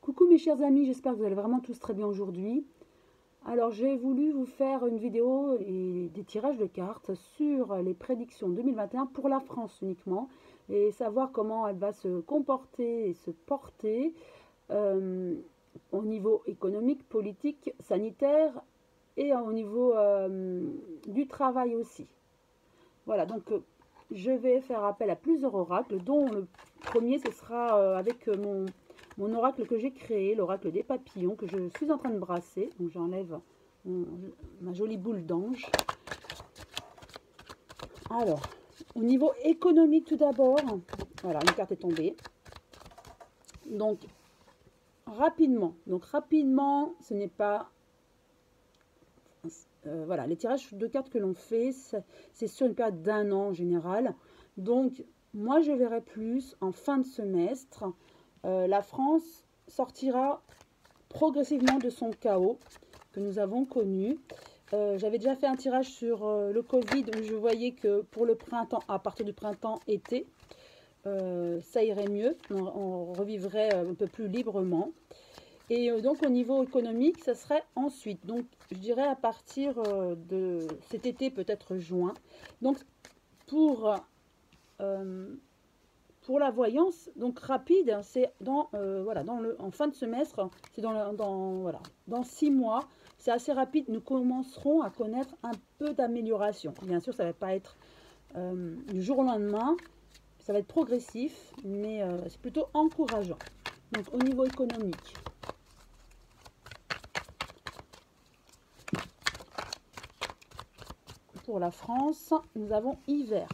Coucou mes chers amis, j'espère que vous allez vraiment tous très bien aujourd'hui. Alors j'ai voulu vous faire une vidéo et des tirages de cartes sur les prédictions 2021 pour la France uniquement et savoir comment elle va se comporter et se porter au niveau économique, politique, sanitaire et au niveau du travail aussi. Voilà, donc je vais faire appel à plusieurs oracles, dont le premier ce sera avec mon oracle que j'ai créé, l'oracle des papillons, que je suis en train de brasser. Donc j'enlève ma jolie boule d'ange. Alors, au niveau économique tout d'abord, voilà, une carte est tombée. Donc, rapidement, ce n'est pas... voilà, les tirages de cartes que l'on fait, c'est sur une période d'un an en général. Donc, moi, je verrai plus en fin de semestre. La France sortira progressivement de son chaos que nous avons connu. J'avais déjà fait un tirage sur le Covid où je voyais que pour le printemps, à partir du printemps-été, ça irait mieux. On revivrait un peu plus librement. Et donc au niveau économique, ça serait ensuite. Donc je dirais à partir de cet été, peut-être juin. Donc pour la voyance, donc rapide, c'est voilà, en fin de semestre, c'est dans 6 mois, c'est assez rapide. Nous commencerons à connaître un peu d'amélioration. Bien sûr, ça ne va pas être du jour au lendemain, ça va être progressif, mais c'est plutôt encourageant. Donc au niveau économique, pour la France, nous avons hiver.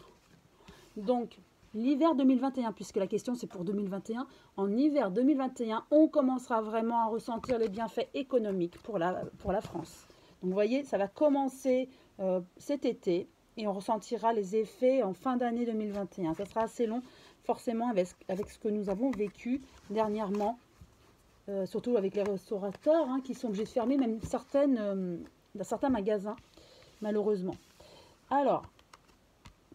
Donc l'hiver 2021, puisque la question c'est pour 2021, en hiver 2021, on commencera vraiment à ressentir les bienfaits économiques pour la France. Donc vous voyez, ça va commencer cet été et on ressentira les effets en fin d'année 2021. Ça sera assez long, forcément, avec ce que nous avons vécu dernièrement, surtout avec les restaurateurs qui sont obligés de fermer, même certains magasins, malheureusement. Alors,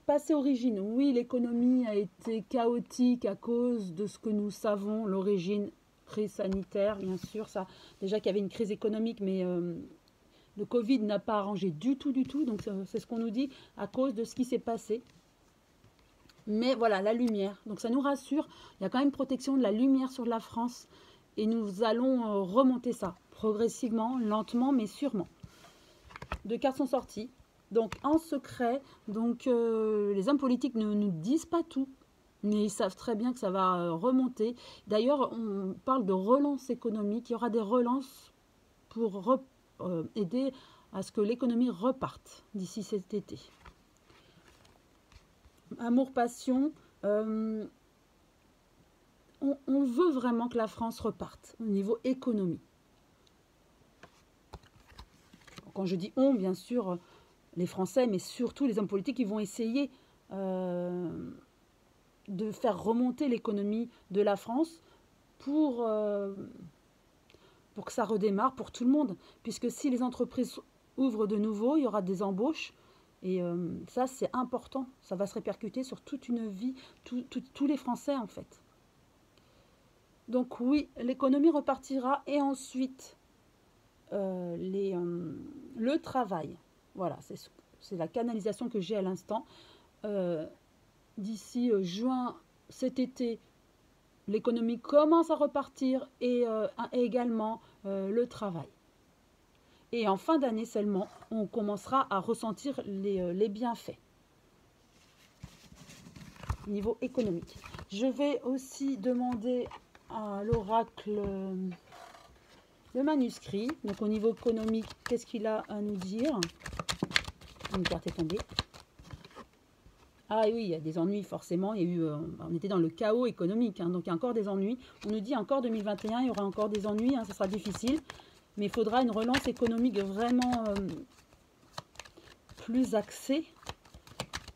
passé origine, oui, l'économie a été chaotique à cause de ce que nous savons, l'origine, crise sanitaire, bien sûr, ça, déjà qu'il y avait une crise économique, mais le Covid n'a pas arrangé du tout, donc c'est ce qu'on nous dit à cause de ce qui s'est passé. Mais voilà, la lumière, donc ça nous rassure, il y a quand même protection de la lumière sur la France, et nous allons remonter ça, progressivement, lentement, mais sûrement. Deux cartes sont sorties. Donc en secret, les hommes politiques ne nous disent pas tout, mais ils savent très bien que ça va remonter. D'ailleurs, on parle de relance économique. Il y aura des relances pour aider à ce que l'économie reparte d'ici cet été. Amour, passion, on veut vraiment que la France reparte au niveau économie. Quand je dis on, bien sûr, les Français, mais surtout les hommes politiques, qui vont essayer de faire remonter l'économie de la France pour que ça redémarre pour tout le monde. Puisque si les entreprises ouvrent de nouveau, il y aura des embauches. Et ça, c'est important. Ça va se répercuter sur toute une vie, tous les Français, en fait. Donc oui, l'économie repartira. Et ensuite, le travail. Voilà, c'est la canalisation que j'ai à l'instant. D'ici juin, cet été, l'économie commence à repartir et également le travail. Et en fin d'année seulement, on commencera à ressentir les bienfaits au niveau économique. Je vais aussi demander à l'oracle le manuscrit. Donc au niveau économique, qu'est-ce qu'il a à nous dire? Une carte est tombée. Ah oui, il y a des ennuis forcément. Il y a eu, on était dans le chaos économique, donc il y a encore des ennuis. On nous dit encore 2021, il y aura encore des ennuis, ça sera difficile. Mais il faudra une relance économique vraiment plus axée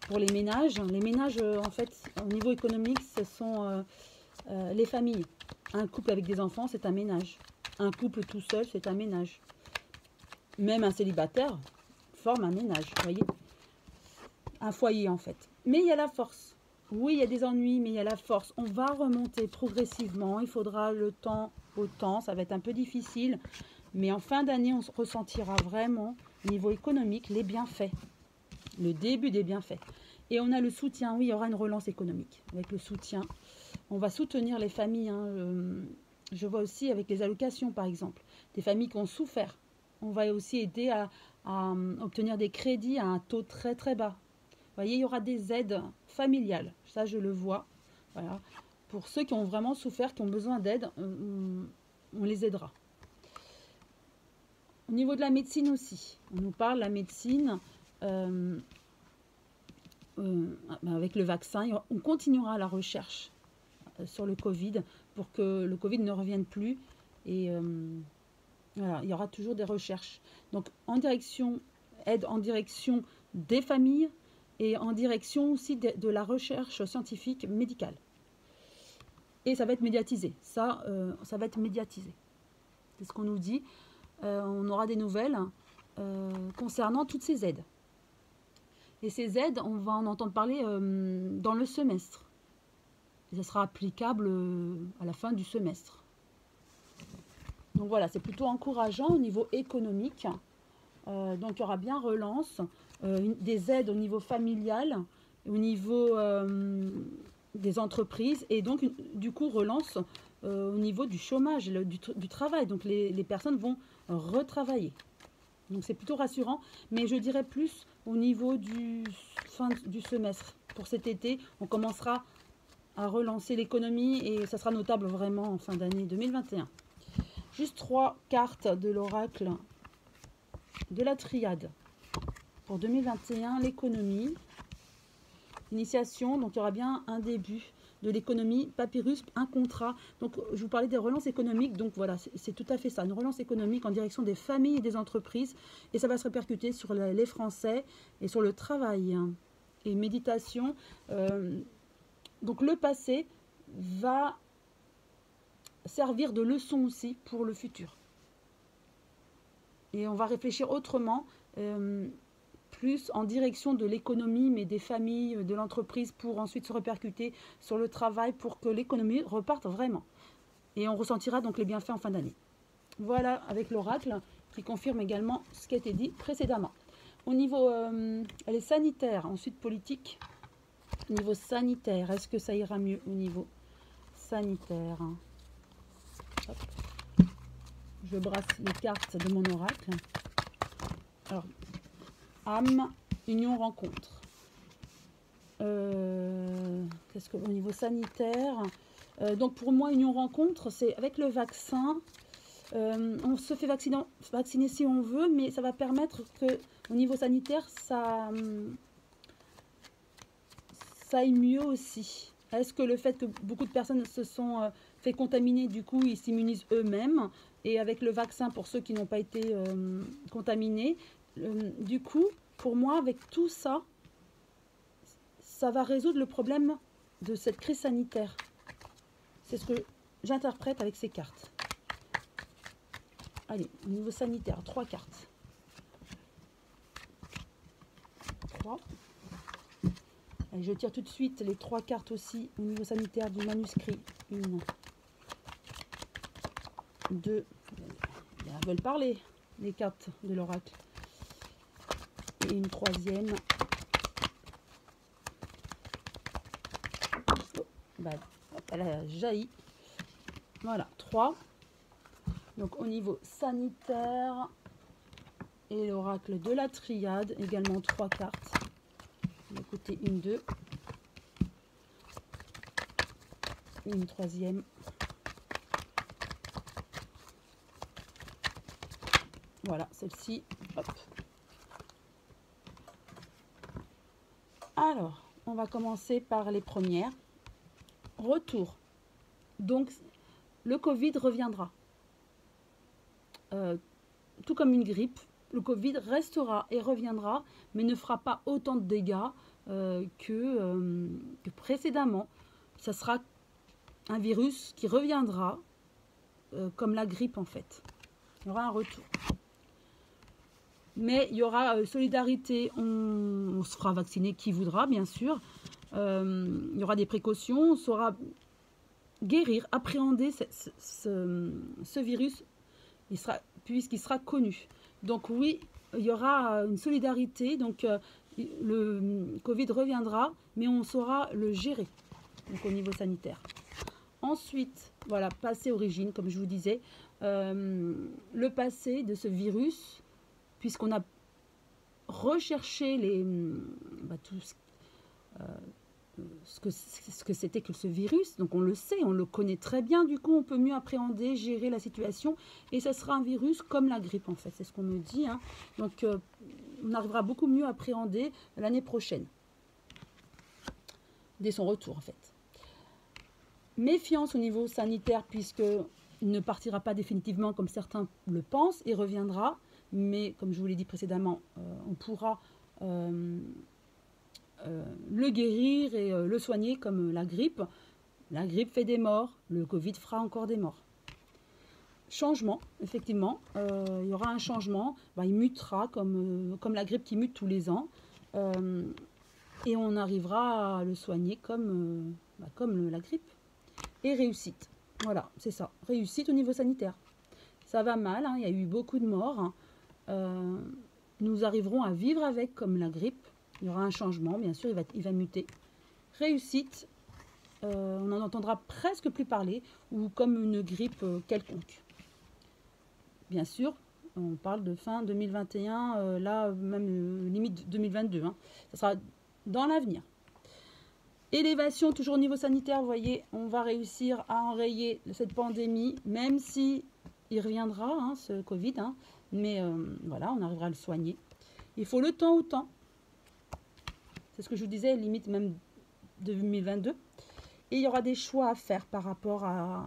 pour les ménages. Les ménages, en fait, au niveau économique, ce sont les familles. Un couple avec des enfants, c'est un ménage. Un couple tout seul, c'est un ménage. Même un célibataire forme un ménage, vous voyez, un foyer en fait. Mais il y a la force. Oui, il y a des ennuis, mais il y a la force. On va remonter progressivement. Il faudra le temps autant, ça va être un peu difficile. Mais en fin d'année, on ressentira vraiment, au niveau économique, les bienfaits. Le début des bienfaits. Et on a le soutien, oui, il y aura une relance économique. Avec le soutien, on va soutenir les familles. Je vois aussi avec les allocations, par exemple, des familles qui ont souffert. On va aussi aider à obtenir des crédits à un taux très très bas. Vous voyez, il y aura des aides familiales. Ça, je le vois. Voilà. Pour ceux qui ont vraiment souffert, qui ont besoin d'aide, on les aidera. Au niveau de la médecine aussi, on nous parle de la médecine avec le vaccin. On continuera la recherche sur le Covid pour que le Covid ne revienne plus. Et voilà, il y aura toujours des recherches. Donc, aide en direction des familles et en direction aussi de la recherche scientifique médicale. Et ça va être médiatisé. Ça va être médiatisé. C'est ce qu'on nous dit. On aura des nouvelles concernant toutes ces aides. Et ces aides, on va en entendre parler dans le semestre. Et ça sera applicable à la fin du semestre. Donc voilà, c'est plutôt encourageant au niveau économique. Donc il y aura bien relance, des aides au niveau familial, au niveau des entreprises et donc du coup relance au niveau du chômage, du travail. Donc les personnes vont retravailler. Donc c'est plutôt rassurant, mais je dirais plus au niveau du fin du semestre. Pour cet été, on commencera à relancer l'économie et ça sera notable vraiment en fin d'année 2021. Juste 3 cartes de l'oracle de la triade pour 2021, l'économie, initiation, donc il y aura bien un début de l'économie, papyrus, un contrat. Donc je vous parlais des relances économiques, donc voilà, c'est tout à fait ça, une relance économique en direction des familles et des entreprises, et ça va se répercuter sur les Français et sur le travail. Et méditation, donc le passé va servir de leçon aussi pour le futur. Et on va réfléchir autrement, plus en direction de l'économie, mais des familles, de l'entreprise, pour ensuite se répercuter sur le travail, pour que l'économie reparte vraiment. Et on ressentira donc les bienfaits en fin d'année. Voilà, avec l'oracle, qui confirme également ce qui a été dit précédemment. Au niveau, elle est sanitaire, ensuite politique. Au niveau sanitaire, est-ce que ça ira mieux au niveau sanitaire? Hop. Je brasse les cartes de mon oracle. Alors, âme, union, rencontre. Qu'est-ce que au niveau sanitaire, donc pour moi, union, rencontre, c'est avec le vaccin. On se fait vacciner si on veut, mais ça va permettre que au niveau sanitaire, ça aille mieux aussi. Est-ce que le fait que beaucoup de personnes se sont fait contaminer, du coup, ils s'immunisent eux-mêmes, et avec le vaccin, pour ceux qui n'ont pas été contaminés, du coup, pour moi, avec tout ça, ça va résoudre le problème de cette crise sanitaire. C'est ce que j'interprète avec ces cartes. Allez, au niveau sanitaire, 3 cartes. 3. Allez, je tire tout de suite les 3 cartes aussi au niveau sanitaire du manuscrit. 1, 2. Elles veulent parler, les cartes de l'oracle. Et une 3e. Oh, bah, elle a jailli. Voilà, 3. Donc au niveau sanitaire et l'oracle de la triade, également 3 cartes. De côté 1, 2. Et une 3e. Voilà, celle-ci. Hop. Alors, on va commencer par les premières. Retour. Donc, le Covid reviendra. Tout comme une grippe, le Covid restera et reviendra, mais ne fera pas autant de dégâts que précédemment. Ça sera un virus qui reviendra comme la grippe en fait. Il y aura un retour. Mais il y aura solidarité, on se fera vacciner qui voudra bien sûr. Il y aura des précautions, on saura guérir, appréhender ce virus, puisqu'il sera connu. Donc oui, il y aura une solidarité, donc le Covid reviendra, mais on saura le gérer donc, au niveau sanitaire. Ensuite, voilà, passé origine, comme je vous disais, le passé de ce virus, puisqu'on a recherché tout ce que c'était que ce virus. Donc on le sait, on le connaît très bien, du coup on peut mieux appréhender, gérer la situation, et ce sera un virus comme la grippe en fait, c'est ce qu'on me dit, hein. Donc on arrivera beaucoup mieux à appréhender l'année prochaine, dès son retour en fait. Méfiance au niveau sanitaire, puisque il ne partira pas définitivement comme certains le pensent, et reviendra, mais comme je vous l'ai dit précédemment, on pourra le guérir et le soigner comme la grippe. La grippe fait des morts, le Covid fera encore des morts. Changement, effectivement, il y aura un changement, il mutera comme la grippe qui mute tous les ans, et on arrivera à le soigner comme la grippe. Et réussite, voilà, c'est ça, réussite au niveau sanitaire. Ça va mal, hein, il y a eu beaucoup de morts, hein. Nous arriverons à vivre avec comme la grippe. Il y aura un changement, bien sûr, il va muter. Réussite, on n'en entendra presque plus parler, ou comme une grippe quelconque. Bien sûr, on parle de fin 2021, là même limite 2022. Hein. Ça sera dans l'avenir. Élévation, toujours au niveau sanitaire, vous voyez, on va réussir à enrayer cette pandémie, même si il reviendra, hein, ce Covid, hein, mais voilà, on arrivera à le soigner. Il faut le temps au temps. C'est ce que je vous disais, limite même 2022. Et il y aura des choix à faire par rapport à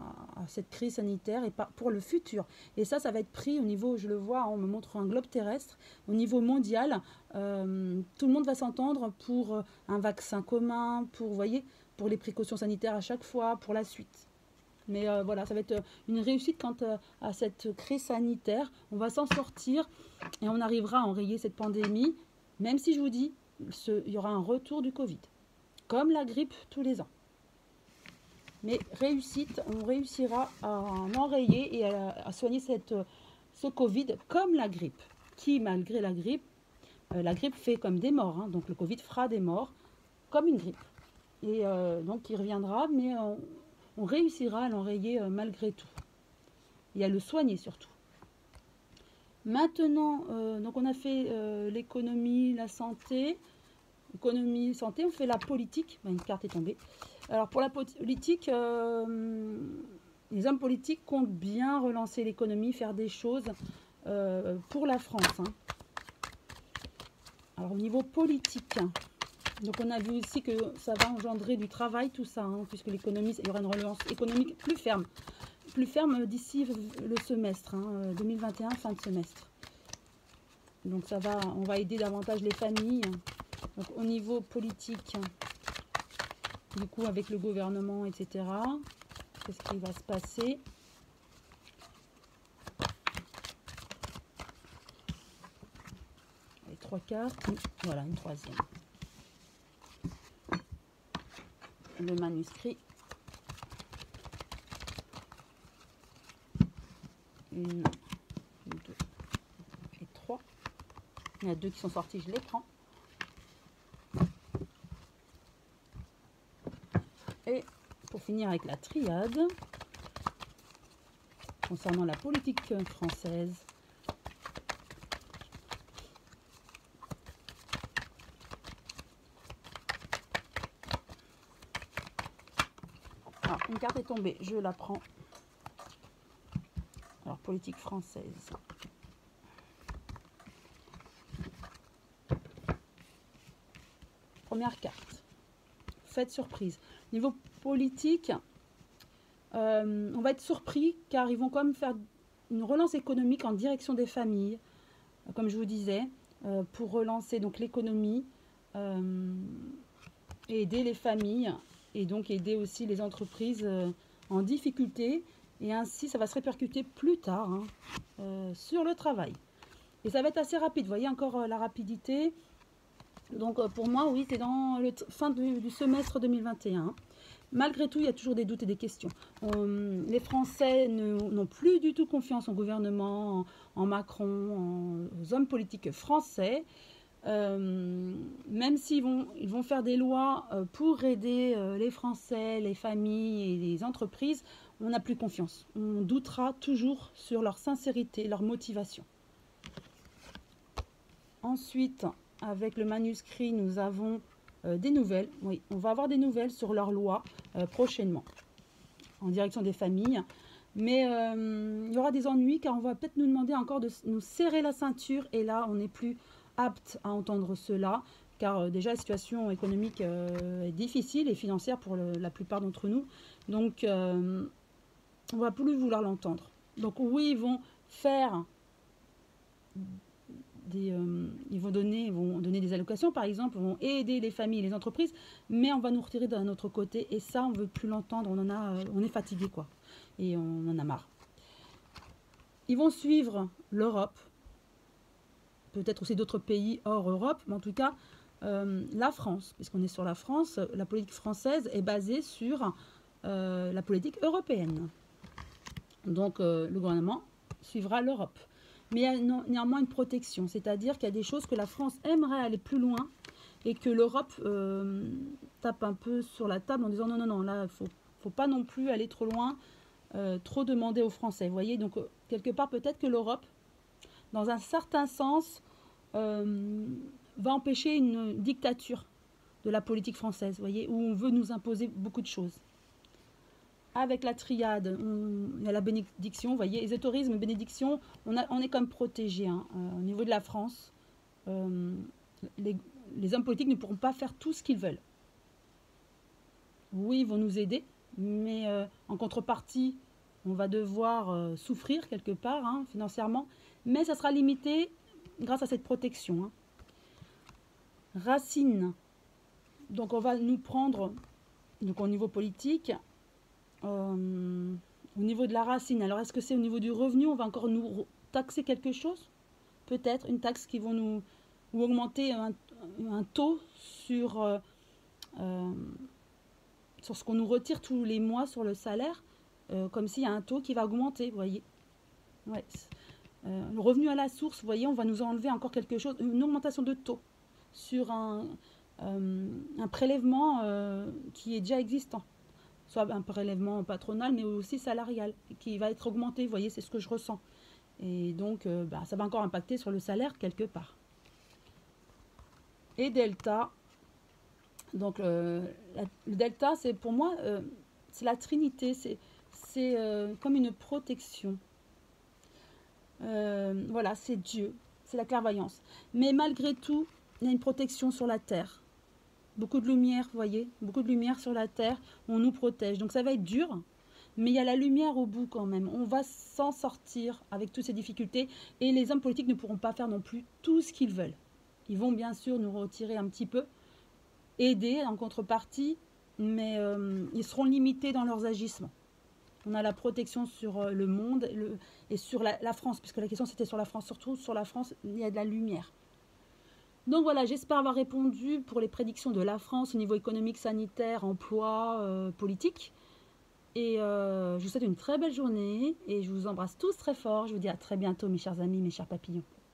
cette crise sanitaire et pour le futur. Et ça va être pris au niveau, je le vois, on me montre un globe terrestre, au niveau mondial. Tout le monde va s'entendre pour un vaccin commun, pour, vous voyez, pour les précautions sanitaires à chaque fois, pour la suite. Mais voilà, ça va être une réussite quant à cette crise sanitaire. On va s'en sortir et on arrivera à enrayer cette pandémie, même si je vous dis, il y aura un retour du Covid, comme la grippe tous les ans. Mais réussite, on réussira à en enrayer et à soigner ce Covid comme la grippe, qui malgré la grippe fait comme des morts, hein, donc le Covid fera des morts comme une grippe. Et donc il reviendra, mais on réussira à l'enrayer malgré tout. Et à le soigner surtout. Maintenant, donc on a fait l'économie, la santé. Économie, santé, on fait la politique. Une carte est tombée. Alors pour la politique, les hommes politiques comptent bien relancer l'économie, faire des choses pour la France. Hein. Alors au niveau politique, donc on a vu aussi que ça va engendrer du travail, tout ça, hein, puisque l'économie, il y aura une relance économique plus ferme d'ici le semestre, hein, 2021, fin de semestre. Donc on va aider davantage les familles. Donc au niveau politique, du coup avec le gouvernement, etc. Qu'est-ce qui va se passer? Les 3 cartes, voilà une troisième. Le manuscrit. Une, 2 et 3. Il y en a 2 qui sont sortis, je les prends. Et pour finir avec la triade, concernant la politique française, une carte est tombée, je la prends. Alors, politique française. Première carte. Faites surprise. Niveau politique, on va être surpris car ils vont quand même faire une relance économique en direction des familles, comme je vous disais, pour relancer donc l'économie, et aider les familles et donc aider aussi les entreprises en difficulté, et ainsi ça va se répercuter plus tard, hein, sur le travail. Et ça va être assez rapide, vous voyez encore la rapidité. Donc pour moi, oui, c'est dans le fin du semestre 2021. Malgré tout, il y a toujours des doutes et des questions. Les Français n'ont plus du tout confiance au gouvernement, en Macron, aux hommes politiques français. Même s'ils ils vont faire des lois pour aider les Français, les familles et les entreprises, on n'a plus confiance. On doutera toujours sur leur sincérité, leur motivation. Ensuite, avec le manuscrit, nous avons des nouvelles. Oui, on va avoir des nouvelles sur leurs lois prochainement, en direction des familles. Mais il y aura des ennuis car on va peut-être nous demander encore de nous serrer la ceinture. Et là, on n'est plus apte à entendre cela, car déjà la situation économique est difficile et financière pour la plupart d'entre nous. Donc, on ne va plus vouloir l'entendre. Donc oui, ils vont faire ils vont donner des allocations, par exemple, ils vont aider les familles et les entreprises, mais on va nous retirer d'un autre côté, et ça, on ne veut plus l'entendre, on est fatigué, quoi, et on en a marre. Ils vont suivre l'Europe, peut-être aussi d'autres pays hors Europe, mais en tout cas, la France, puisqu'on est sur la France, la politique française est basée sur la politique européenne. Donc, le gouvernement suivra l'Europe. Mais il y a néanmoins une protection, c'est-à-dire qu'il y a des choses que la France aimerait aller plus loin et que l'Europe tape un peu sur la table en disant non, non, non, là, il ne faut pas non plus aller trop loin, trop demander aux Français. Vous voyez, donc quelque part, peut-être que l'Europe, dans un certain sens, va empêcher une dictature de la politique française, vous voyez, où on veut nous imposer beaucoup de choses. Avec la triade, il y a la bénédiction, vous voyez, ésotérisme, bénédiction, on est comme protégé. Hein. Au niveau de la France, les hommes politiques ne pourront pas faire tout ce qu'ils veulent. Oui, ils vont nous aider, mais en contrepartie, on va devoir souffrir quelque part, hein, financièrement, mais ça sera limité grâce à cette protection. Hein. Racine, donc on va nous prendre, donc au niveau politique, au niveau de la racine. Alors, est-ce que c'est au niveau du revenu? On va encore nous taxer quelque chose? Peut-être une taxe qui vont nous... ou augmenter un taux sur ce qu'on nous retire tous les mois sur le salaire, comme s'il y a un taux qui va augmenter, vous voyez. Ouais. Le revenu à la source, vous voyez, on va nous enlever encore quelque chose, une augmentation de taux sur un prélèvement qui est déjà existant. Soit un prélèvement patronal, mais aussi salarial, qui va être augmenté, vous voyez, c'est ce que je ressens. Et donc, ça va encore impacter sur le salaire quelque part. Et delta, donc le delta, c'est pour moi, c'est la Trinité, c'est comme une protection. Voilà, c'est Dieu, c'est la clairvoyance. Mais malgré tout, il y a une protection sur la terre. Beaucoup de lumière, vous voyez, beaucoup de lumière sur la terre, on nous protège. Donc ça va être dur, mais il y a la lumière au bout quand même. On va s'en sortir avec toutes ces difficultés et les hommes politiques ne pourront pas faire non plus tout ce qu'ils veulent. Ils vont bien sûr nous retirer un petit peu, aider en contrepartie, mais ils seront limités dans leurs agissements. On a la protection sur le monde et sur la France, puisque la question c'était sur la France, surtout sur la France, il y a de la lumière. Donc voilà, j'espère avoir répondu pour les prédictions de la France au niveau économique, sanitaire, emploi, politique. Et je vous souhaite une très belle journée et je vous embrasse tous très fort. Je vous dis à très bientôt mes chers amis, mes chers papillons.